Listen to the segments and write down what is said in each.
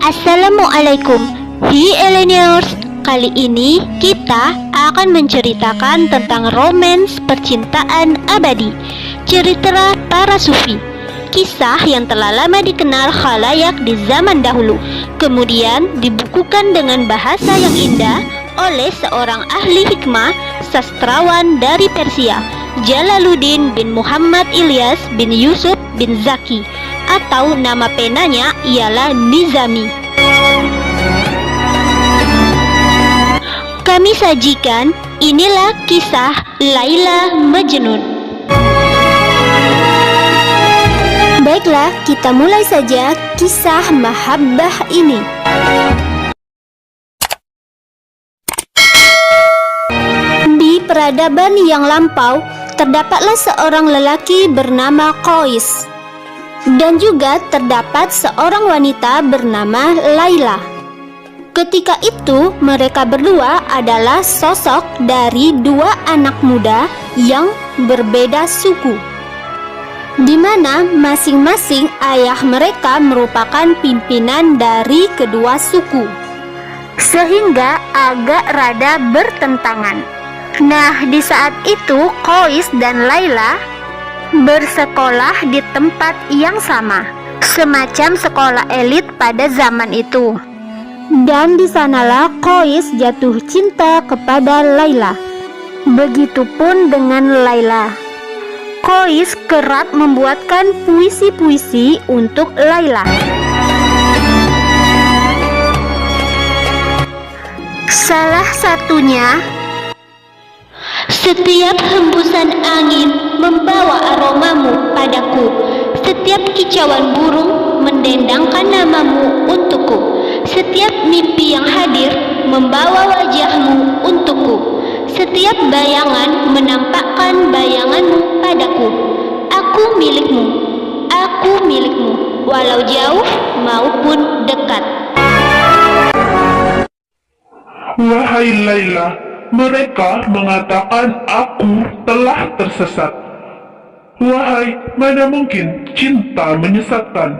Assalamualaikum, Eleniors. Kali ini kita akan menceritakan tentang romans percintaan abadi, cerita para sufi, kisah yang telah lama dikenal khalayak di zaman dahulu, kemudian dibukukan dengan bahasa yang indah oleh seorang ahli hikmah, sastrawan dari Persia, Jalaluddin bin Muhammad Ilyas bin Yusuf bin Zaki, atau nama penanya ialah Nizami. Kami sajikan, inilah kisah Laila Majnun. Baiklah, kita mulai saja kisah mahabbah ini. Di peradaban yang lampau, terdapatlah seorang lelaki bernama Qais, dan juga terdapat seorang wanita bernama Laila. Ketika itu, mereka berdua adalah sosok dari dua anak muda yang berbeda suku, di mana masing-masing ayah mereka merupakan pimpinan dari kedua suku, sehingga agak rada bertentangan. Nah, di saat itu Qais dan Laila bersekolah di tempat yang sama, semacam sekolah elit pada zaman itu. Dan di sanalah Qais jatuh cinta kepada Laila. Begitupun dengan Laila. Qais kerap membuatkan puisi-puisi untuk Laila. Salah satunya, setiap hembusan angin membawa aromamu padaku, setiap kicauan burung mendendangkan namamu untukku, setiap mimpi yang hadir membawa wajahmu untukku, setiap bayangan menampakkan bayanganmu padaku. Aku milikmu, walau jauh maupun dekat. Wahai Laila, mereka mengatakan aku telah tersesat. Wahai, mana mungkin cinta menyesatkan?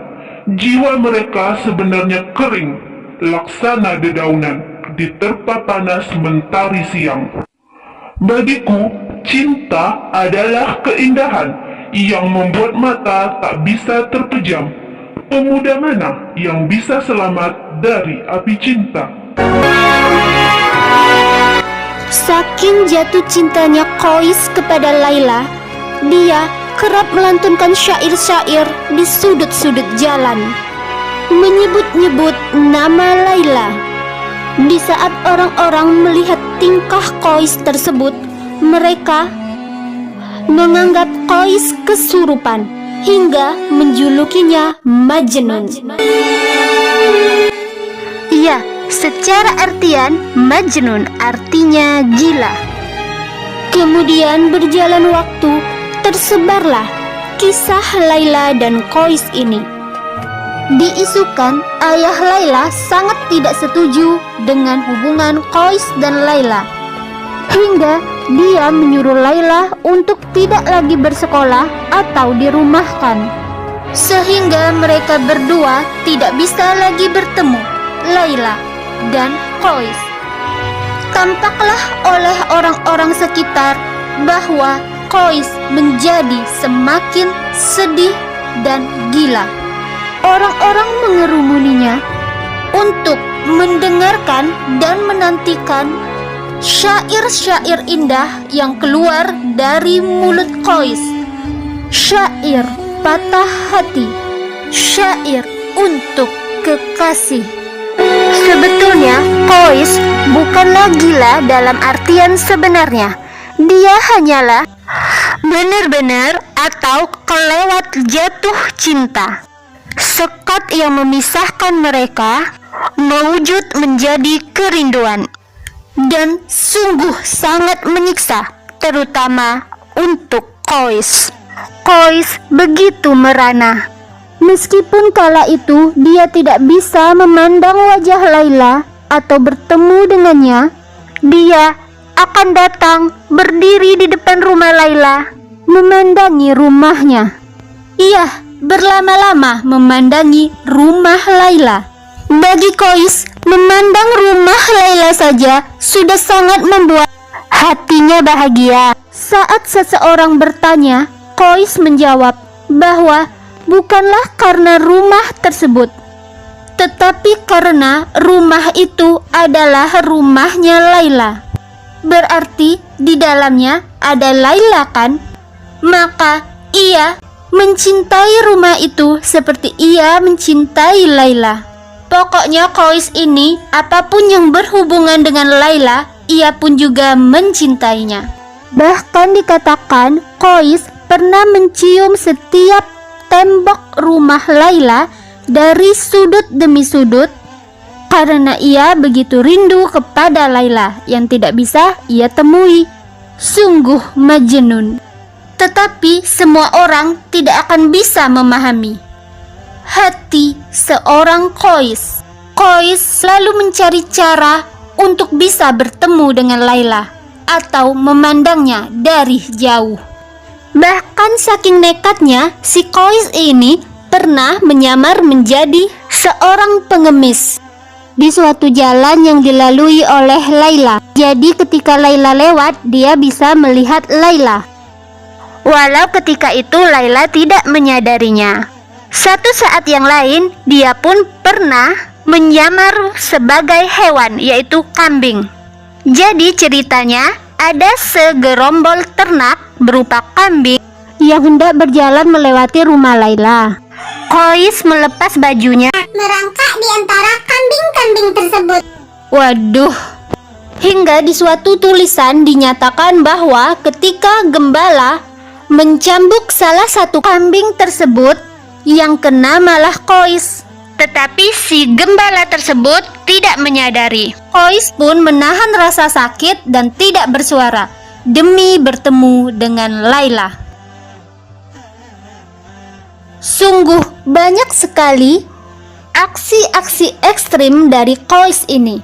Jiwa mereka sebenarnya kering, laksana dedaunan diterpa panas mentari siang. Bagiku, cinta adalah keindahan yang membuat mata tak bisa terpejam. Pemuda mana yang bisa selamat dari api cinta? Saking jatuh cintanya Qais kepada Laila, dia kerap melantunkan syair-syair di sudut-sudut jalan, menyebut-nyebut nama Laila. Di saat orang-orang melihat tingkah Qais tersebut, mereka menganggap Qais kesurupan hingga menjulukinya Majnun. Iya, secara artian Majnun artinya gila. Kemudian berjalan waktu, tersebarlah kisah Laila dan Qais ini. Diisukan ayah Laila sangat tidak setuju dengan hubungan Qais dan Laila, hingga dia menyuruh Laila untuk tidak lagi bersekolah atau dirumahkan, sehingga mereka berdua tidak bisa lagi bertemu, Laila dan Qais. Tampaklah oleh orang-orang sekitar bahwa Qais menjadi semakin sedih dan gila. Orang-orang mengerumuninya untuk mendengarkan dan menantikan syair-syair indah yang keluar dari mulut Qais. Syair patah hati, syair untuk kekasih. Sebetulnya Qais bukanlah gila dalam artian sebenarnya. Dia hanyalah benar-benar atau kelewat jatuh cinta. Sekat yang memisahkan mereka mewujud menjadi kerinduan, dan sungguh sangat menyiksa, terutama untuk Qais. Qais begitu merana. Meskipun kala itu dia tidak bisa memandang wajah Laila atau bertemu dengannya, dia akan datang berdiri di depan rumah Laila, memandangi rumahnya. Ia berlama-lama memandangi rumah Laila. Bagi Kois, memandang rumah Laila saja sudah sangat membuat hatinya bahagia. Saat seseorang bertanya, Kois menjawab bahwa bukanlah karena rumah tersebut, tetapi karena rumah itu adalah rumahnya Laila. Berarti di dalamnya ada Laila kan? Maka ia mencintai rumah itu seperti ia mencintai Laila. Pokoknya Kois ini apapun yang berhubungan dengan Laila, ia pun juga mencintainya. Bahkan dikatakan Kois pernah mencium setiap tembok rumah Laila dari sudut demi sudut karena ia begitu rindu kepada Laila yang tidak bisa ia temui. Sungguh majnun. Tetapi semua orang tidak akan bisa memahami hati seorang Kois. Kois selalu mencari cara untuk bisa bertemu dengan Laila atau memandangnya dari jauh. Bahkan saking nekatnya, si Kois ini pernah menyamar menjadi seorang pengemis di suatu jalan yang dilalui oleh Laila. Jadi ketika Laila lewat, dia bisa melihat Laila, walau ketika itu Laila tidak menyadarinya. Satu saat yang lain, dia pun pernah menyamar sebagai hewan, yaitu kambing. Jadi ceritanya, ada segerombol ternak berupa kambing yang hendak berjalan melewati rumah Laila. Kois melepas bajunya, merangkak di antara kambing-kambing tersebut. waduh, hingga di suatu tulisan dinyatakan bahwa ketika gembala mencambuk salah satu kambing tersebut, yang kena malah Kois. Tetapi si gembala tersebut tidak menyadari. Kois pun menahan rasa sakit dan tidak bersuara demi bertemu dengan Laila. Sungguh banyak sekali aksi-aksi ekstrim dari Kois ini.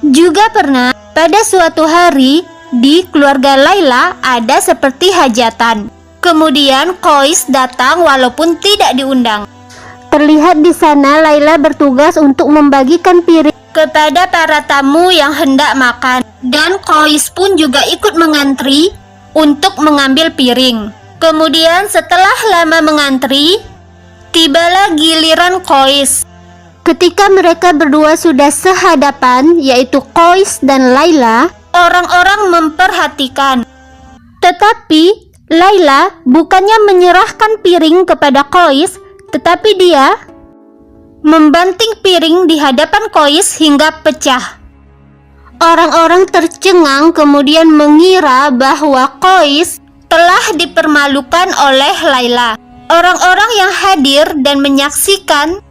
Juga pernah pada suatu hari di keluarga Laila ada seperti hajatan. Kemudian Kois datang walaupun tidak diundang. Terlihat di sana Laila bertugas untuk membagikan piring kepada para tamu yang hendak makan. Dan Kois pun juga ikut mengantri untuk mengambil piring. Kemudian setelah lama mengantri, tibalah giliran Kois. Ketika mereka berdua sudah sehadapan, yaitu Kois dan Laila, orang-orang memperhatikan. Tetapi Laila bukannya menyerahkan piring kepada Kois, tetapi dia membanting piring di hadapan Kois hingga pecah. Orang-orang tercengang kemudian mengira bahwa Kois telah dipermalukan oleh Laila. Orang-orang yang hadir dan menyaksikan,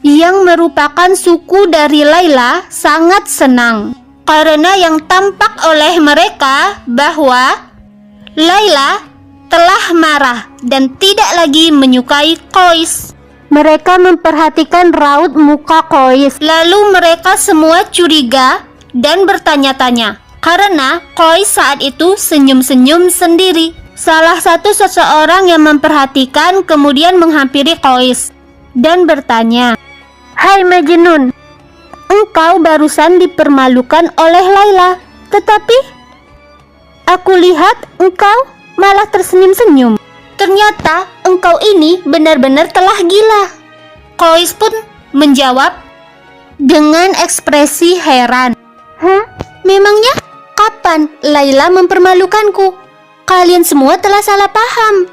yang merupakan suku dari Laila, sangat senang karena yang tampak oleh mereka bahwa Laila telah marah dan tidak lagi menyukai Kois. Mereka memperhatikan raut muka Kois. Lalu mereka semua curiga dan bertanya-tanya karena Kois saat itu senyum-senyum sendiri. Salah satu seseorang yang memperhatikan kemudian menghampiri Kois dan bertanya, "Hai Majnun, engkau barusan dipermalukan oleh Laila, tetapi aku lihat engkau malah tersenyum-senyum. Ternyata engkau ini benar-benar telah gila." Kois pun menjawab dengan ekspresi heran. Memangnya kapan Laila mempermalukanku? Kalian semua telah salah paham.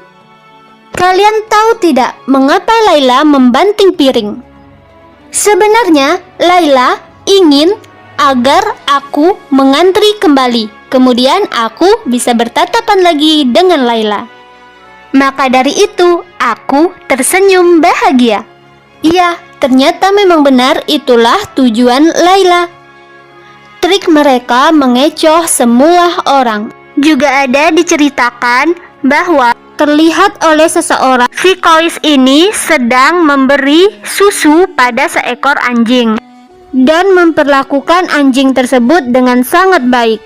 Kalian tahu tidak mengapa Laila membanting piring? Sebenarnya Laila ingin agar aku mengantri kembali. Kemudian aku bisa bertatapan lagi dengan Laila. Maka dari itu aku tersenyum bahagia. Iya, ternyata memang benar itulah tujuan Laila. Trik mereka mengecoh semua orang. Juga ada diceritakan bahwa terlihat oleh seseorang si Kois ini sedang memberi susu pada seekor anjing dan memperlakukan anjing tersebut dengan sangat baik.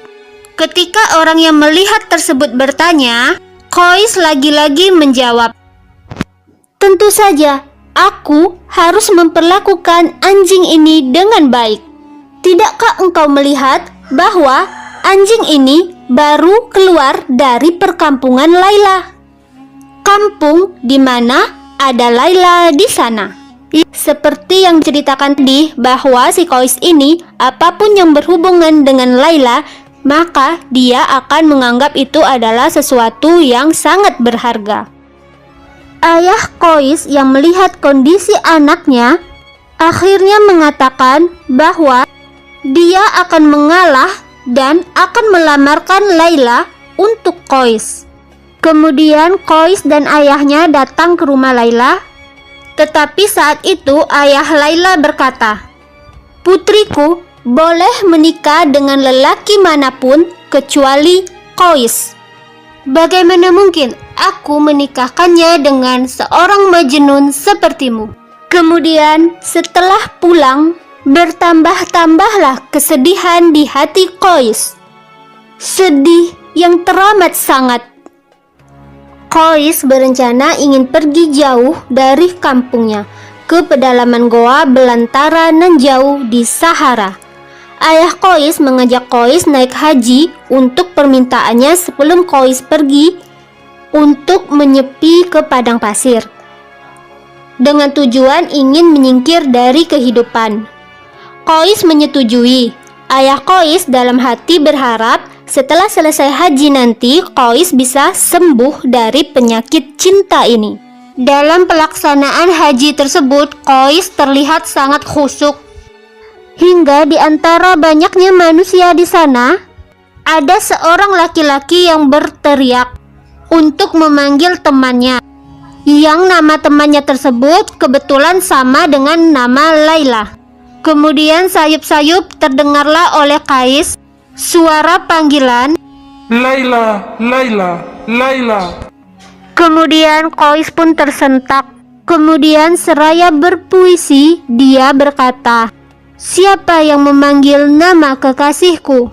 Ketika orang yang melihat tersebut bertanya, Kois lagi-lagi menjawab, "Tentu saja, Aku harus memperlakukan anjing ini dengan baik. Tidakkah engkau melihat bahwa anjing ini baru keluar dari perkampungan Laila? Kampung di mana ada Laila di sana. Seperti yang diceritakan tadi bahwa si Kois ini apapun yang berhubungan dengan Laila, maka dia akan menganggap itu adalah sesuatu yang sangat berharga. Ayah Kois yang melihat kondisi anaknya akhirnya mengatakan bahwa dia akan mengalah dan akan melamarkan Laila untuk Kois. Kemudian Kois dan ayahnya datang ke rumah Laila. Tetapi saat itu ayah Laila berkata, "Putriku boleh menikah dengan lelaki manapun kecuali Kois. Bagaimana mungkin aku menikahkannya dengan seorang majnun sepertimu?" Kemudian setelah pulang, bertambah-tambahlah kesedihan di hati Kois. Sedih yang teramat sangat. Kois berencana ingin pergi jauh dari kampungnya ke pedalaman goa belantara nan jauh di Sahara. Ayah Kois mengajak Kois naik haji untuk permintaannya sebelum Kois pergi untuk menyepi ke padang pasir dengan tujuan ingin menyingkir dari kehidupan. Kois menyetujui. Ayah Kois dalam hati berharap setelah selesai haji nanti Kois bisa sembuh dari penyakit cinta ini. Dalam pelaksanaan haji tersebut, Kois terlihat sangat khusyuk. Hingga di antara banyaknya manusia di sana, ada seorang laki-laki yang berteriak untuk memanggil temannya, yang nama temannya tersebut kebetulan sama dengan nama Laila. Kemudian sayup-sayup terdengarlah oleh Kois suara panggilan, Laila, Laila, Laila. Kemudian Kois pun tersentak. Kemudian seraya berpuisi, dia berkata, "Siapa yang memanggil nama kekasihku?"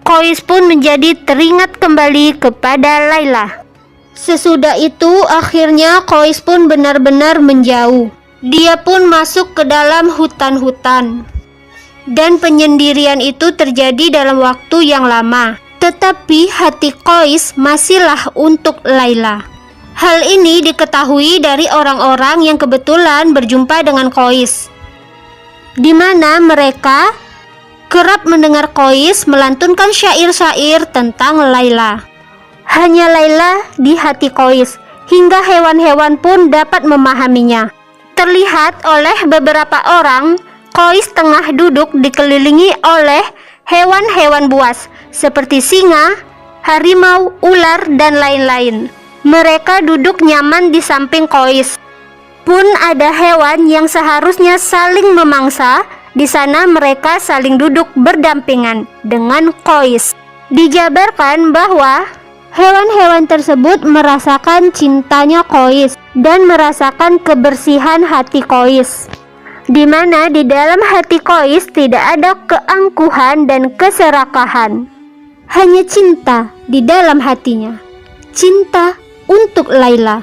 Kois pun menjadi teringat kembali kepada Laila. Sesudah itu akhirnya Kois pun benar-benar menjauh. Dia pun masuk ke dalam hutan-hutan. Dan penyendirian itu terjadi dalam waktu yang lama. Tetapi hati Kois masihlah untuk Laila. Hal ini diketahui dari orang-orang yang kebetulan berjumpa dengan Kois, di mana mereka kerap mendengar Kois melantunkan syair-syair tentang Laila. Hanya Laila di hati Kois, hingga hewan-hewan pun dapat memahaminya. Terlihat oleh beberapa orang, Kois tengah duduk dikelilingi oleh hewan-hewan buas seperti singa, harimau, ular, dan lain-lain. Mereka duduk nyaman di samping Kois. Pun ada hewan yang seharusnya saling memangsa, di sana mereka saling duduk berdampingan dengan Kois. Dijabarkan bahwa hewan-hewan tersebut merasakan cintanya Kois dan merasakan kebersihan hati Kois, di mana di dalam hati Kois tidak ada keangkuhan dan keserakahan, hanya cinta di dalam hatinya, cinta untuk Laila.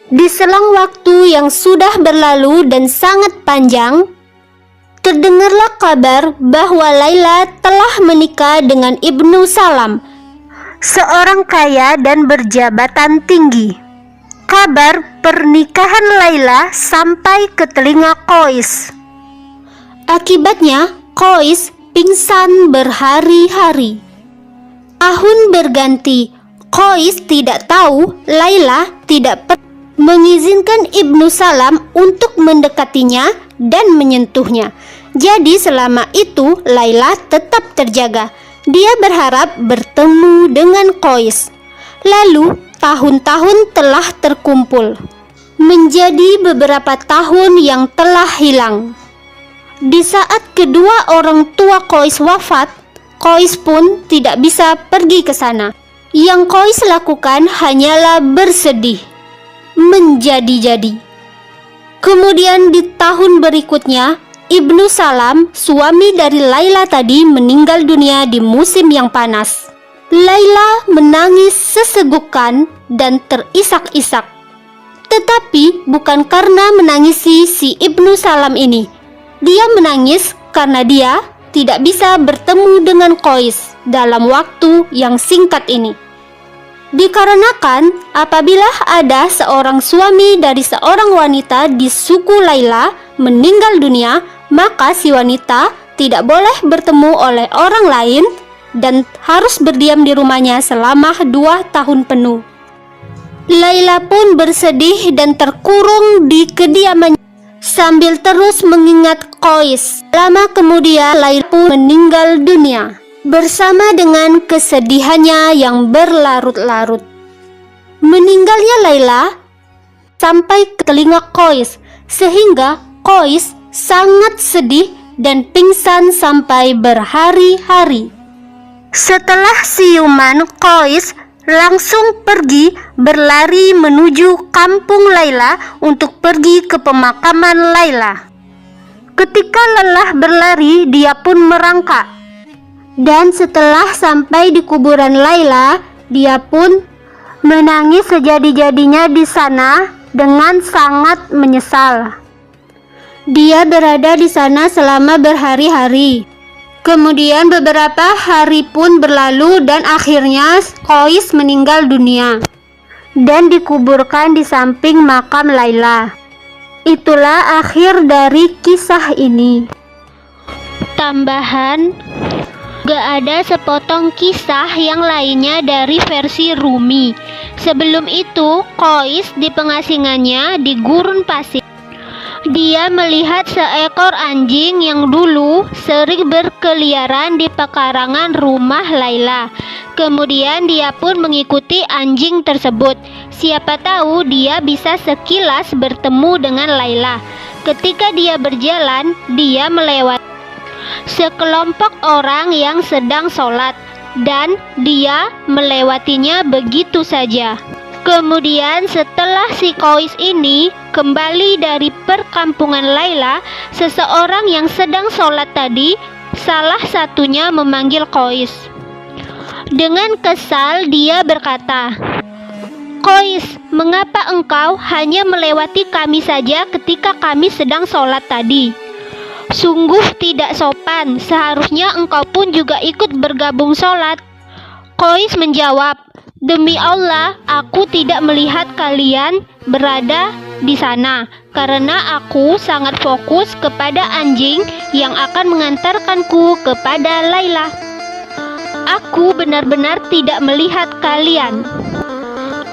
Di selang waktu yang sudah berlalu dan sangat panjang, terdengarlah kabar bahwa Laila telah menikah dengan Ibnu Salam, seorang kaya dan berjabatan tinggi. Kabar pernikahan Laila sampai ke telinga Kois. Akibatnya Kois pingsan berhari-hari. Tahun berganti, Kois tidak tahu Laila tidak mengizinkan Ibnu Salam untuk mendekatinya dan menyentuhnya. Jadi selama itu Laila tetap terjaga. Dia berharap bertemu dengan Kois. Lalu tahun-tahun telah terkumpul menjadi beberapa tahun yang telah hilang. Di saat kedua orang tua Kois wafat, Kois pun tidak bisa pergi ke sana. Yang Kois lakukan hanyalah bersedih, menjadi-jadi. Kemudian di tahun berikutnya, Ibnu Salam, suami dari Laila tadi, meninggal dunia di musim yang panas. Laila menangis sesegukan dan terisak-isak. Tetapi bukan karena menangisi si Ibnu Salam ini. Dia menangis karena dia tidak bisa bertemu dengan Qais dalam waktu yang singkat ini. Dikarenakan apabila ada seorang suami dari seorang wanita di suku Laila meninggal dunia, maka si wanita tidak boleh bertemu oleh orang lain dan harus berdiam di rumahnya selama 2 tahun penuh. Laila pun bersedih dan terkurung di kediamannya sambil terus mengingat Qais. Lama kemudian Laila pun meninggal dunia bersama dengan kesedihannya yang berlarut-larut. Meninggalnya Laila sampai ke telinga Qais sehingga Qais sangat sedih dan pingsan sampai berhari-hari. Setelah siuman, Qais langsung pergi berlari menuju kampung Laila untuk pergi ke pemakaman Laila. Ketika lelah berlari, dia pun merangkak. Dan setelah sampai di kuburan Laila, dia pun menangis sejadi-jadinya di sana dengan sangat menyesal. Dia berada di sana selama berhari-hari. Kemudian beberapa hari pun berlalu dan akhirnya Qais meninggal dunia dan dikuburkan di samping makam Laila. Itulah akhir dari kisah ini. Tambahan, gak ada sepotong kisah yang lainnya dari versi Rumi. Sebelum itu, Qais di pengasingannya di gurun pasir. Dia melihat seekor anjing yang dulu sering berkeliaran di pekarangan rumah Laila. Kemudian dia pun mengikuti anjing tersebut. Siapa tahu dia bisa sekilas bertemu dengan Laila. Ketika dia berjalan, dia melewati sekelompok orang yang sedang sholat dan dia melewatinya begitu saja. Kemudian setelah si Qais ini kembali dari perkampungan Laila, seseorang yang sedang sholat tadi, salah satunya memanggil Qais. Dengan kesal dia berkata, "Qais, mengapa engkau hanya melewati kami saja ketika kami sedang sholat tadi? Sungguh tidak sopan, seharusnya engkau pun juga ikut bergabung sholat." Qais menjawab, "Demi Allah, aku tidak melihat kalian berada di sana karena aku sangat fokus kepada anjing yang akan mengantarkanku kepada Laila. Aku benar-benar tidak melihat kalian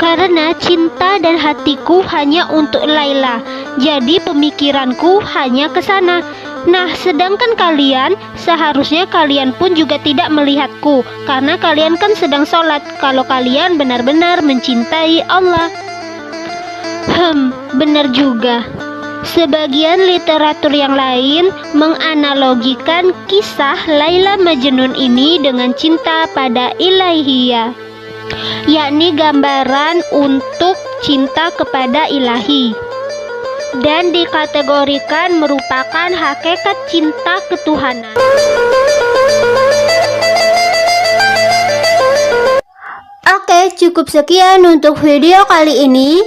karena cinta dan hatiku hanya untuk Laila. Jadi pemikiranku hanya ke sana. Nah, sedangkan kalian, seharusnya kalian pun juga tidak melihatku karena kalian kan sedang sholat kalau kalian benar-benar mencintai Allah." Benar juga. Sebagian literatur yang lain menganalogikan kisah Laila Majnun ini dengan cinta pada ilahiyah, yakni gambaran untuk cinta kepada ilahi, dan dikategorikan merupakan hakikat cinta ketuhanan. Oke, cukup sekian untuk video kali ini.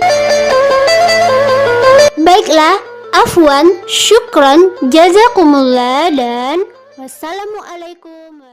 Baiklah, afwan, syukran, jazakumullah, dan wassalamualaikum.